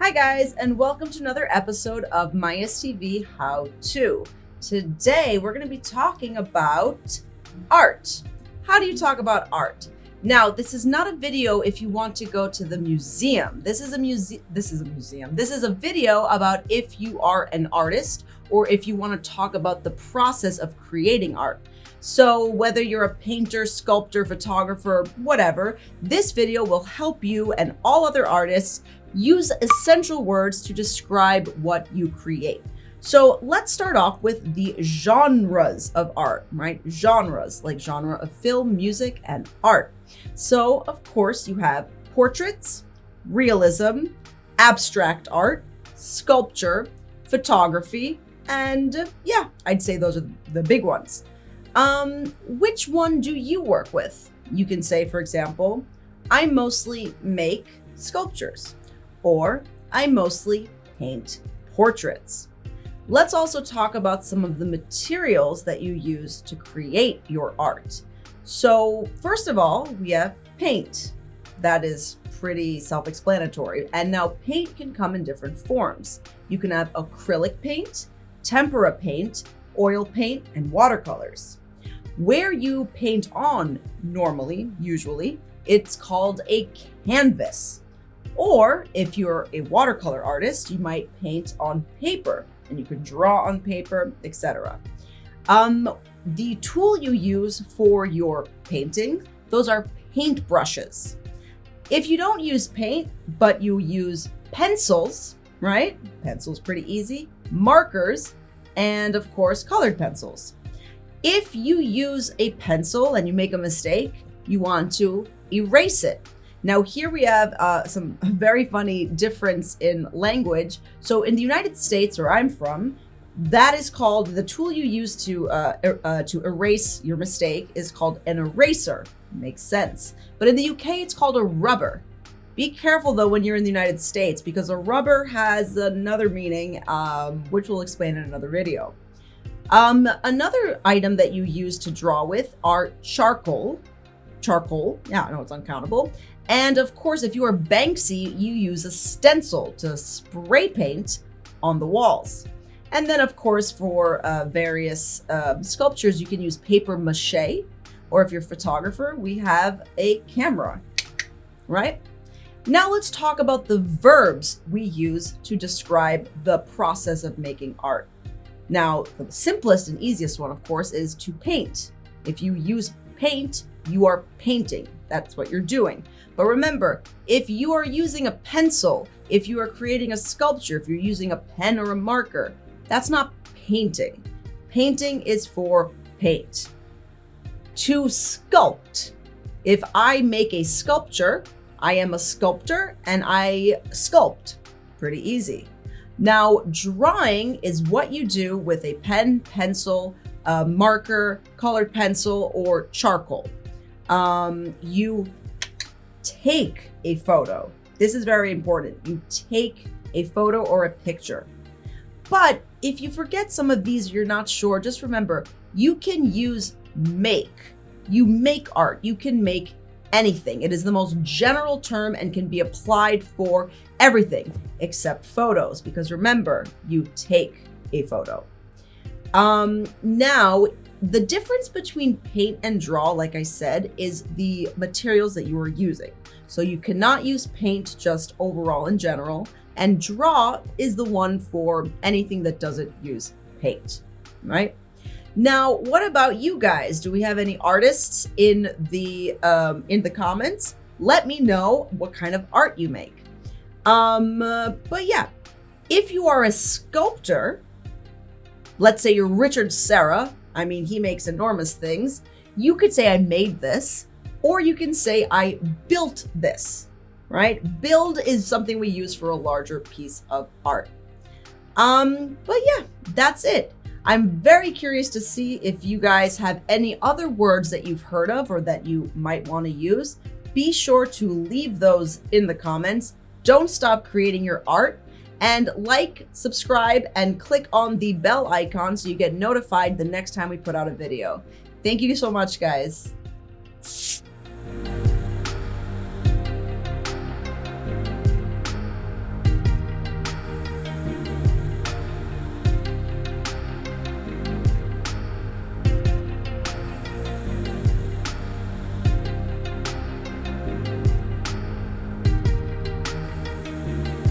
Hi guys, and welcome to another episode of MyES TV How To. Today we're going to be talking about art. How do you talk about art? Now, this is not a video if you want to go to the museum. This is a video about if you are an artist or if you want to talk about the process of creating art. So whether you're a painter, sculptor, photographer, whatever, this video will help you and all other artists use essential words to describe what you create. So let's start off with the genres of art, right? Genres, like genre of film, music, and art. So of course you have portraits, realism, abstract art, sculpture, photography, and yeah, I'd say those are the big ones. Which one do you work with? You can say, for example, I mostly make sculptures, or I mostly paint portraits. Let's also talk about some of the materials that you use to create your art. So first of all, we have paint. That is pretty self-explanatory. And now paint can come in different forms. You can have acrylic paint, tempera paint, oil paint, and watercolors. Where you paint on usually, it's called a canvas. Or if you're a watercolor artist, you might paint on paper and you can draw on paper, etc. The tool you use for your painting, those are paint brushes. If you don't use paint, but you use pencils, right? Pencils pretty easy, markers, and of course, colored pencils. If you use a pencil and you make a mistake, you want to erase it. Now here we have some very funny difference in language. So in the United States, where I'm from, that is called, the tool you use to erase your mistake is called an eraser. Makes sense. But in the UK, it's called a rubber. Be careful though when you're in the United States, because a rubber has another meaning, which we'll explain in another video. Another item that you use to draw with are charcoal. Yeah, I know it's uncountable. And of course, if you are Banksy, you use a stencil to spray paint on the walls. And then of course, for various sculptures, you can use paper mache, or if you're a photographer, we have a camera, right? Now let's talk about the verbs we use to describe the process of making art. Now, the simplest and easiest one, of course, is to paint. If you use paint, you are painting. That's what you're doing. But remember, if you are using a pencil, if you are creating a sculpture, if you're using a pen or a marker, that's not painting. Painting is for paint. To sculpt. If I make a sculpture, I am a sculptor and I sculpt. Pretty easy. Now, drawing is what you do with a pen, pencil, marker, colored pencil, or charcoal. You take a photo. This is very important. You take a photo or a picture. But if you forget some of these, you're not sure, just remember, you can use make. You make art. You can make anything. It is the most general term and can be applied for everything except photos, because remember, you take a photo. Now, the difference between paint and draw, like I said, is the materials that you are using. So you cannot use paint just overall in general, and draw is the one for anything that doesn't use paint, right? Now, what about you guys? Do we have any artists in the comments? Let me know what kind of art you make. But yeah, if you are a sculptor, let's say you're Richard Serra, I mean, he makes enormous things. You could say I made this, or you can say I built this, right? Build is something we use for a larger piece of art. But yeah, that's it. I'm very curious to see if you guys have any other words that you've heard of or that you might want to use. Be sure to leave those in the comments. Don't stop creating your art, and like, subscribe, and click on the bell icon so you get notified the next time we put out a video. Thank you so much, guys.